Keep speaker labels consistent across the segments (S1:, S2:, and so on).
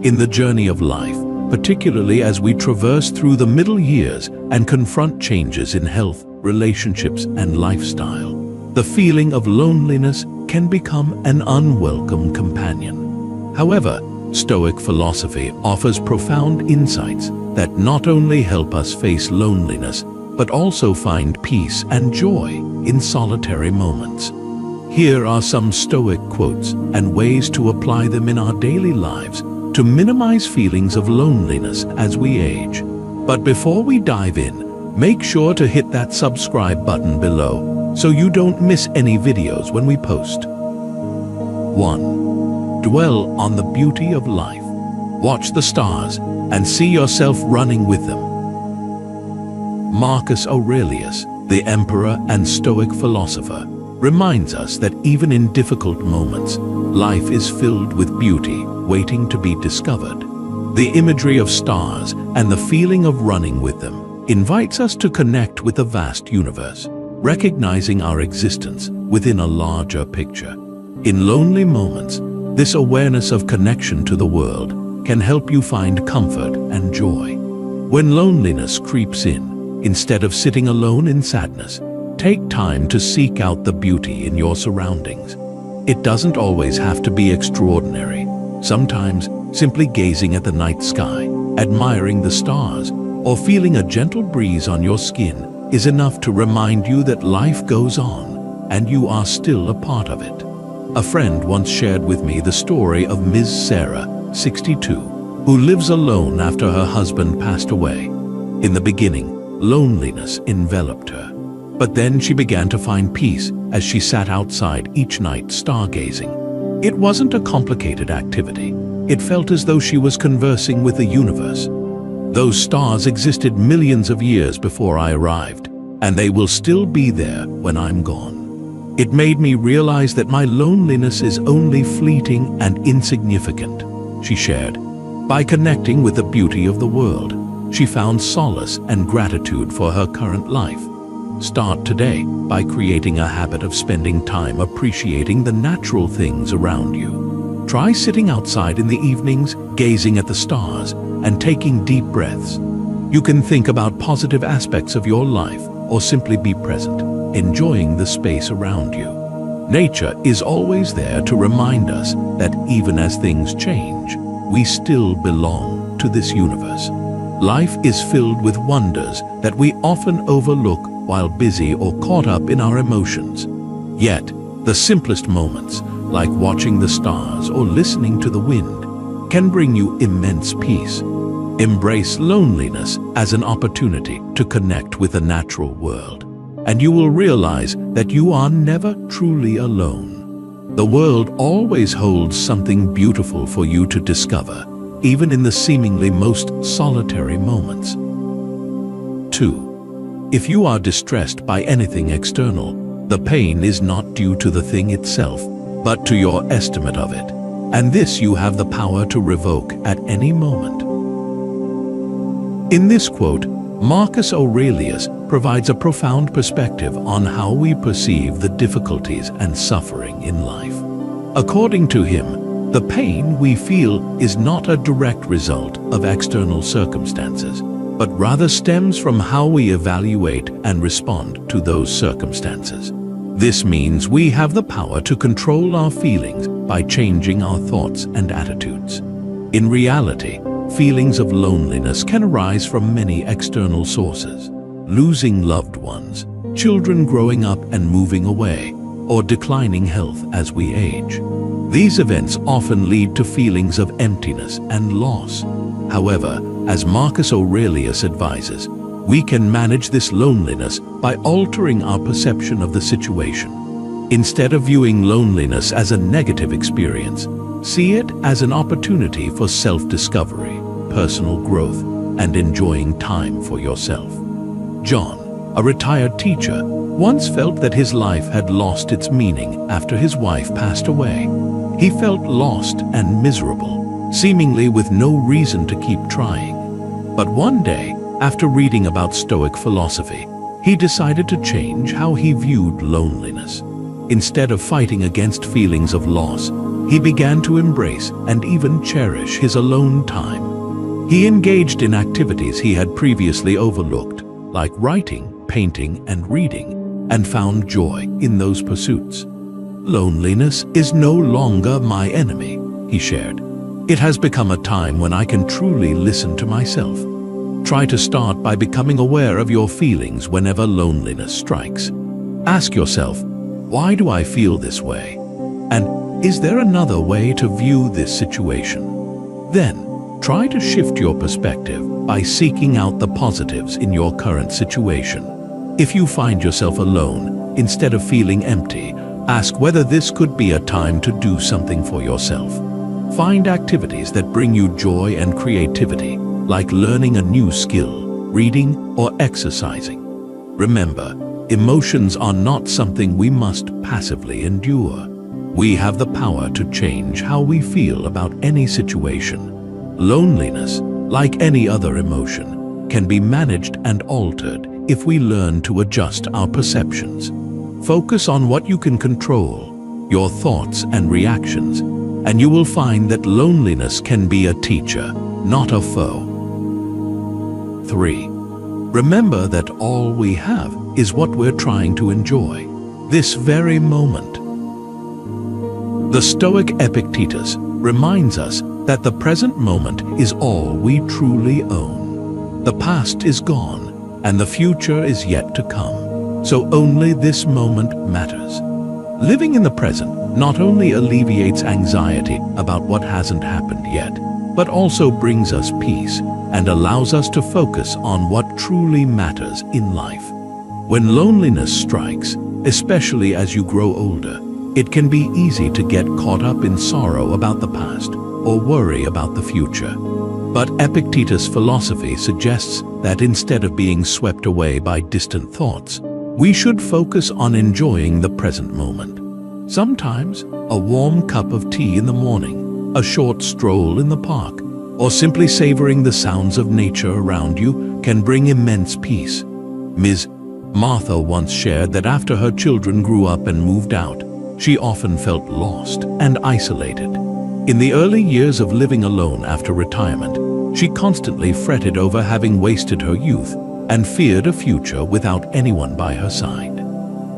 S1: In the journey of life, particularly as we traverse through the middle years and confront changes in health, relationships, and lifestyle, the feeling of loneliness can become an unwelcome companion. However, Stoic philosophy offers profound insights that not only help us face loneliness, but also find peace and joy in solitary moments. Here are some Stoic quotes and ways to apply them in our daily lives to minimize feelings of loneliness as we age. But before we dive in, make sure to hit that subscribe button below so you don't miss any videos when we post. 1. Dwell on the beauty of life. Watch the stars and see yourself running with them. Marcus Aurelius, the emperor and Stoic philosopher, reminds us that even in difficult moments, life is filled with beauty waiting to be discovered. The imagery of stars and the feeling of running with them invites us to connect with the vast universe, recognizing our existence within a larger picture. In lonely moments, this awareness of connection to the world can help you find comfort and joy. When loneliness creeps in, instead of sitting alone in sadness, take time to seek out the beauty in your surroundings. It doesn't always have to be extraordinary. Sometimes, simply gazing at the night sky, admiring the stars, or feeling a gentle breeze on your skin is enough to remind you that life goes on and you are still a part of it. A friend once shared with me the story of Ms. Sarah, 62, who lives alone after her husband passed away. In the beginning, loneliness enveloped her. But then she began to find peace as she sat outside each night stargazing. It wasn't a complicated activity. It felt as though she was conversing with the universe. Those stars existed millions of years before I arrived, and they will still be there when I'm gone. It made me realize that my loneliness is only fleeting and insignificant, she shared. By connecting with the beauty of the world, she found solace and gratitude for her current life. Start today by creating a habit of spending time appreciating the natural things around you. Try sitting outside in the evenings, gazing at the stars, and taking deep breaths. You can think about positive aspects of your life or simply be present, enjoying the space around you. Nature is always there to remind us that even as things change, we still belong to this universe. Life is filled with wonders that we often overlook while busy or caught up in our emotions. Yet, the simplest moments, like watching the stars or listening to the wind, can bring you immense peace. Embrace loneliness as an opportunity to connect with the natural world, and you will realize that you are never truly alone. The world always holds something beautiful for you to discover, even in the seemingly most solitary moments. 2. If you are distressed by anything external, the pain is not due to the thing itself, but to your estimate of it, and this you have the power to revoke at any moment. In this quote, Marcus Aurelius provides a profound perspective on how we perceive the difficulties and suffering in life. According to him, the pain we feel is not a direct result of external circumstances, but rather stems from how we evaluate and respond to those circumstances. This means we have the power to control our feelings by changing our thoughts and attitudes. In reality, feelings of loneliness can arise from many external sources: losing loved ones, children growing up and moving away, or declining health as we age. These events often lead to feelings of emptiness and loss. However, as Marcus Aurelius advises, we can manage this loneliness by altering our perception of the situation. Instead of viewing loneliness as a negative experience, see it as an opportunity for self-discovery, personal growth, and enjoying time for yourself. John, a retired teacher, once felt that his life had lost its meaning after his wife passed away. He felt lost and miserable, seemingly with no reason to keep trying. But one day, after reading about Stoic philosophy, he decided to change how he viewed loneliness. Instead of fighting against feelings of loss, he began to embrace and even cherish his alone time. He engaged in activities he had previously overlooked, like writing, painting, and reading, and found joy in those pursuits. "Loneliness is no longer my enemy," he shared. "It has become a time when I can truly listen to myself." Try to start by becoming aware of your feelings whenever loneliness strikes. Ask yourself, why do I feel this way? And is there another way to view this situation? Then, try to shift your perspective by seeking out the positives in your current situation. If you find yourself alone, instead of feeling empty, ask whether this could be a time to do something for yourself. Find activities that bring you joy and creativity, like learning a new skill, reading, or exercising. Remember, emotions are not something we must passively endure. We have the power to change how we feel about any situation. Loneliness, like any other emotion, can be managed and altered if we learn to adjust our perceptions. Focus on what you can control, your thoughts and reactions, and you will find that loneliness can be a teacher, not a foe. 3. Remember that all we have is what we're trying to enjoy, this very moment. The Stoic Epictetus reminds us that the present moment is all we truly own. The past is gone, and the future is yet to come, so only this moment matters. Living in the present not only alleviates anxiety about what hasn't happened yet, but also brings us peace and allows us to focus on what truly matters in life. When loneliness strikes, especially as you grow older, it can be easy to get caught up in sorrow about the past or worry about the future. But Epictetus' philosophy suggests that instead of being swept away by distant thoughts, we should focus on enjoying the present moment. Sometimes, a warm cup of tea in the morning, a short stroll in the park, or simply savoring the sounds of nature around you can bring immense peace. Ms. Martha once shared that after her children grew up and moved out, she often felt lost and isolated. In the early years of living alone after retirement, she constantly fretted over having wasted her youth and feared a future without anyone by her side.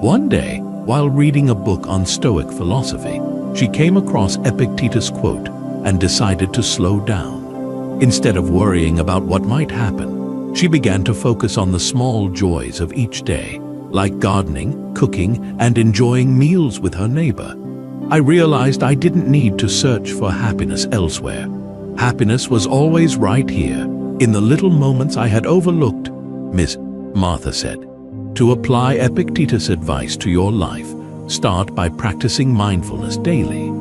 S1: One day, while reading a book on Stoic philosophy, she came across Epictetus' quote and decided to slow down. Instead of worrying about what might happen, she began to focus on the small joys of each day, like gardening, cooking, and enjoying meals with her neighbor. I realized I didn't need to search for happiness elsewhere. Happiness was always right here, in the little moments I had overlooked, Miss Martha said. To apply Epictetus' advice to your life, start by practicing mindfulness daily.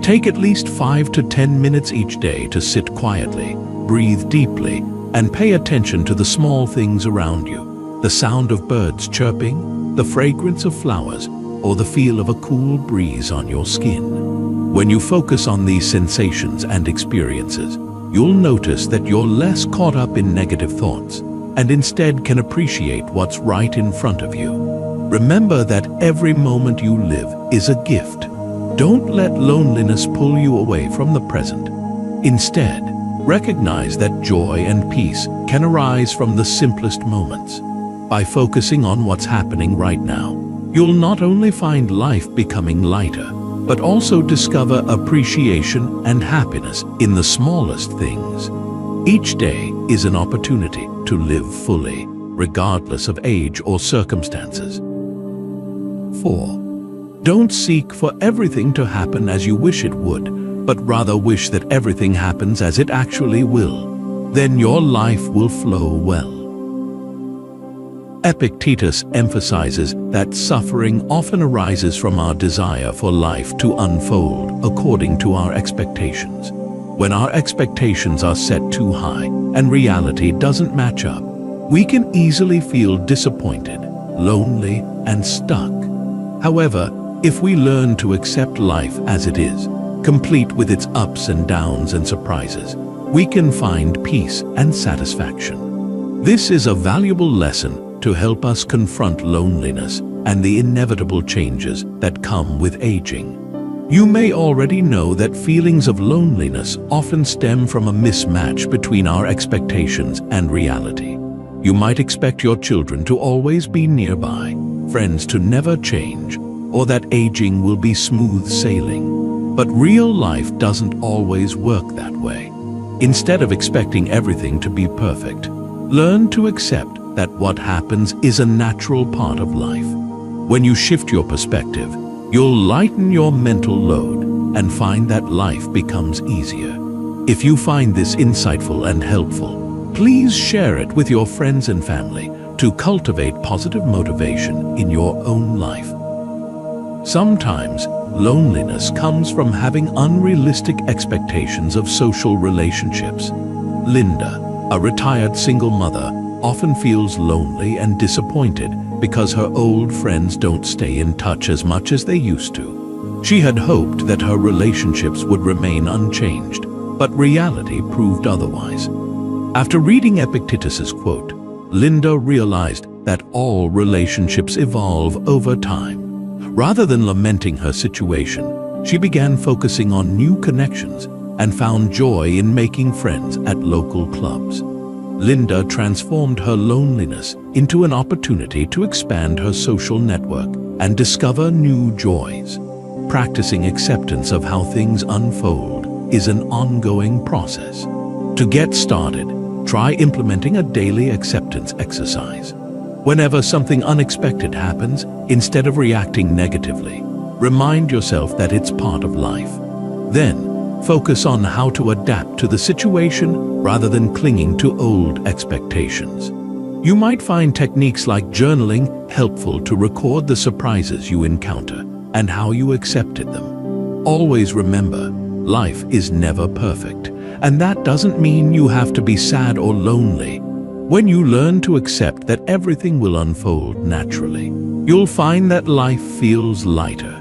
S1: Take at least 5 to 10 minutes each day to sit quietly, breathe deeply, and pay attention to the small things around you. The sound of birds chirping, the fragrance of flowers, or the feel of a cool breeze on your skin. When you focus on these sensations and experiences, you'll notice that you're less caught up in negative thoughts and instead can appreciate what's right in front of you. Remember that every moment you live is a gift. Don't let loneliness pull you away from the present. Instead, recognize that joy and peace can arise from the simplest moments. By focusing on what's happening right now, you'll not only find life becoming lighter, but also discover appreciation and happiness in the smallest things. Each day is an opportunity to live fully, regardless of age or circumstances. 4. Don't seek for everything to happen as you wish it would, but rather wish that everything happens as it actually will. Then your life will flow well. Epictetus emphasizes that suffering often arises from our desire for life to unfold according to our expectations. When our expectations are set too high and reality doesn't match up, we can easily feel disappointed, lonely, and stuck. However, if we learn to accept life as it is, complete with its ups and downs and surprises, we can find peace and satisfaction. This is a valuable lesson to help us confront loneliness and the inevitable changes that come with aging. You may already know that feelings of loneliness often stem from a mismatch between our expectations and reality. You might expect your children to always be nearby, friends to never change, or that aging will be smooth sailing. But real life doesn't always work that way. Instead of expecting everything to be perfect, learn to accept that what happens is a natural part of life. When you shift your perspective, you'll lighten your mental load and find that life becomes easier. If you find this insightful and helpful, please share it with your friends and family to cultivate positive motivation in your own life. Sometimes, loneliness comes from having unrealistic expectations of social relationships. Linda, a retired single mother, often feels lonely and disappointed because her old friends don't stay in touch as much as they used to. She had hoped that her relationships would remain unchanged, but reality proved otherwise. After reading Epictetus's quote, Linda realized that all relationships evolve over time. Rather than lamenting her situation, she began focusing on new connections and found joy in making friends at local clubs. Linda transformed her loneliness into an opportunity to expand her social network and discover new joys. Practicing acceptance of how things unfold is an ongoing process. To get started, try implementing a daily acceptance exercise. Whenever something unexpected happens, instead of reacting negatively, remind yourself that it's part of life. Then, focus on how to adapt to the situation rather than clinging to old expectations. You might find techniques like journaling helpful to record the surprises you encounter and how you accepted them. Always remember, life is never perfect, and that doesn't mean you have to be sad or lonely. When you learn to accept that everything will unfold naturally, you'll find that life feels lighter.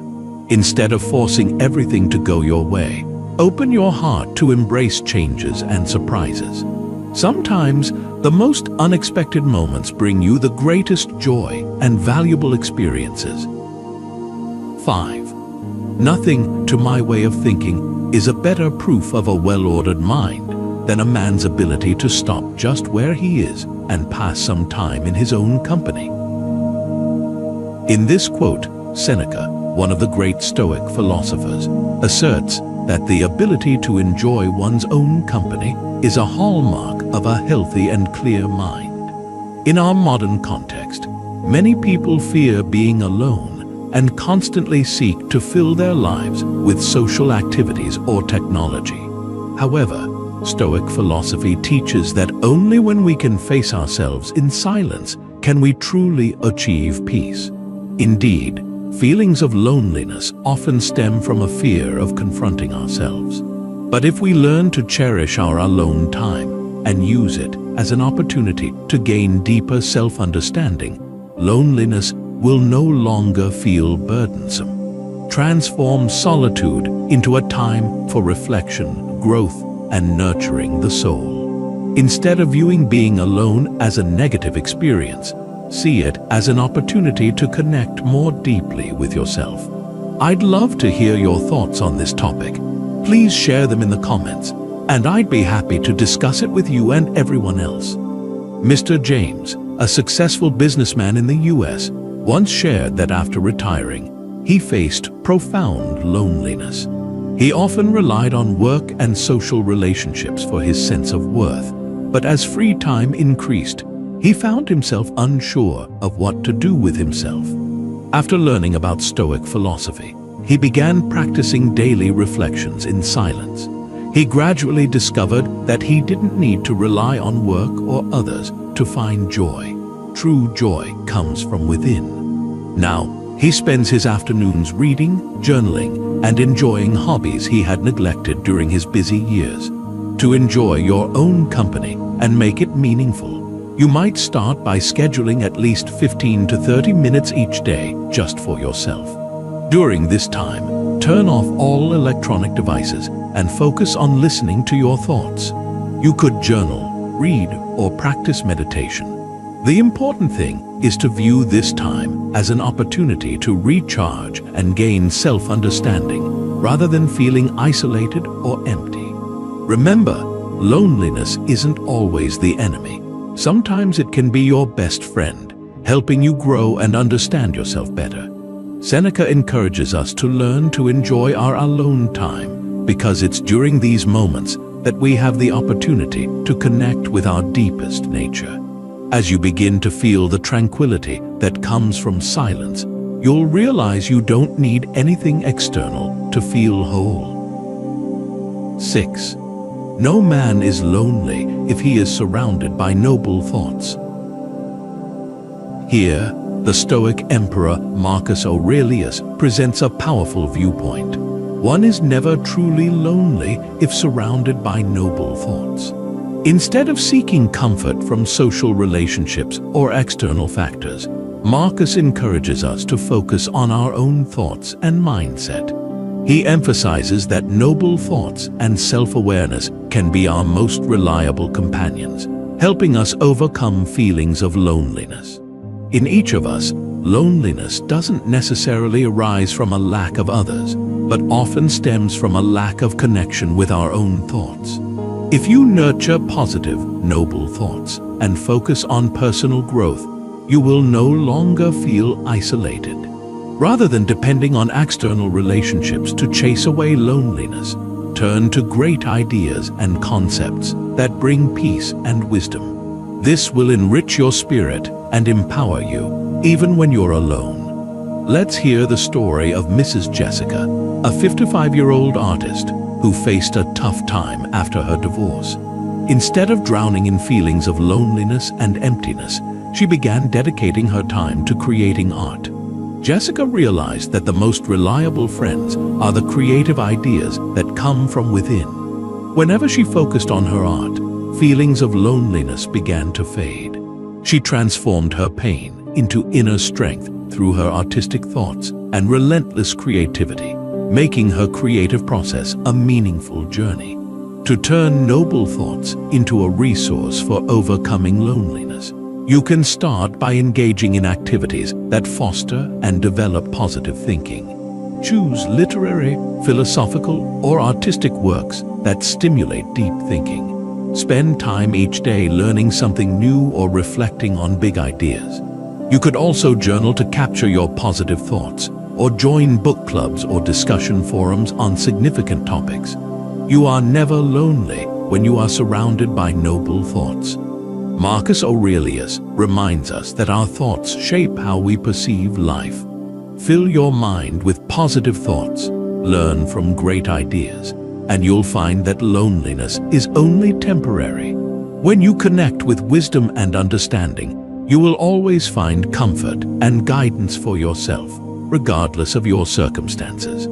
S1: Instead of forcing everything to go your way, open your heart to embrace changes and surprises. Sometimes, the most unexpected moments bring you the greatest joy and valuable experiences. 5. Nothing, to my way of thinking, is a better proof of a well-ordered mind than a man's ability to stop just where he is and pass some time in his own company. In this quote, Seneca, one of the great Stoic philosophers, asserts that the ability to enjoy one's own company is a hallmark of a healthy and clear mind. In our modern context, many people fear being alone and constantly seek to fill their lives with social activities or technology. However, Stoic philosophy teaches that only when we can face ourselves in silence can we truly achieve peace. Indeed, feelings of loneliness often stem from a fear of confronting ourselves. But if we learn to cherish our alone time and use it as an opportunity to gain deeper self-understanding, loneliness will no longer feel burdensome. Transform solitude into a time for reflection, growth, and nurturing the soul. Instead of viewing being alone as a negative experience, see it as an opportunity to connect more deeply with yourself. I'd love to hear your thoughts on this topic. Please share them in the comments, and I'd be happy to discuss it with you and everyone else. Mr. James, a successful businessman in the US, once shared that after retiring, he faced profound loneliness. He often relied on work and social relationships for his sense of worth, but as free time increased, he found himself unsure of what to do with himself. After learning about Stoic philosophy, he began practicing daily reflections in silence. He gradually discovered that he didn't need to rely on work or others to find joy. True joy comes from within. Now, he spends his afternoons reading, journaling, and enjoying hobbies he had neglected during his busy years. To enjoy your own company and make it meaningful, you might start by scheduling at least 15 to 30 minutes each day just for yourself. During this time, turn off all electronic devices and focus on listening to your thoughts. You could journal, read, or practice meditation. The important thing is to view this time as an opportunity to recharge and gain self-understanding, rather than feeling isolated or empty. Remember, loneliness isn't always the enemy. Sometimes it can be your best friend, helping you grow and understand yourself better. Seneca encourages us to learn to enjoy our alone time, because it's during these moments that we have the opportunity to connect with our deepest nature. As you begin to feel the tranquility that comes from silence, you'll realize you don't need anything external to feel whole. 6. No man is lonely if he is surrounded by noble thoughts. Here, the Stoic emperor Marcus Aurelius presents a powerful viewpoint. One is never truly lonely if surrounded by noble thoughts. Instead of seeking comfort from social relationships or external factors, Marcus encourages us to focus on our own thoughts and mindset. He emphasizes that noble thoughts and self-awareness can be our most reliable companions, helping us overcome feelings of loneliness. In each of us, loneliness doesn't necessarily arise from a lack of others, but often stems from a lack of connection with our own thoughts. If you nurture positive, noble thoughts and focus on personal growth, you will no longer feel isolated. Rather than depending on external relationships to chase away loneliness, turn to great ideas and concepts that bring peace and wisdom. This will enrich your spirit and empower you, even when you're alone. Let's hear the story of Mrs. Jessica, a 55-year-old artist who faced a tough time after her divorce. Instead of drowning in feelings of loneliness and emptiness, she began dedicating her time to creating art. Jessica realized that the most reliable friends are the creative ideas that come from within. Whenever she focused on her art, feelings of loneliness began to fade. She transformed her pain into inner strength through her artistic thoughts and relentless creativity, making her creative process a meaningful journey. To turn noble thoughts into a resource for overcoming loneliness, you can start by engaging in activities that foster and develop positive thinking. Choose literary, philosophical, or artistic works that stimulate deep thinking. Spend time each day learning something new or reflecting on big ideas. You could also journal to capture your positive thoughts, or join book clubs or discussion forums on significant topics. You are never lonely when you are surrounded by noble thoughts. Marcus Aurelius reminds us that our thoughts shape how we perceive life. Fill your mind with positive thoughts, learn from great ideas, and you'll find that loneliness is only temporary. When you connect with wisdom and understanding, you will always find comfort and guidance for yourself, regardless of your circumstances.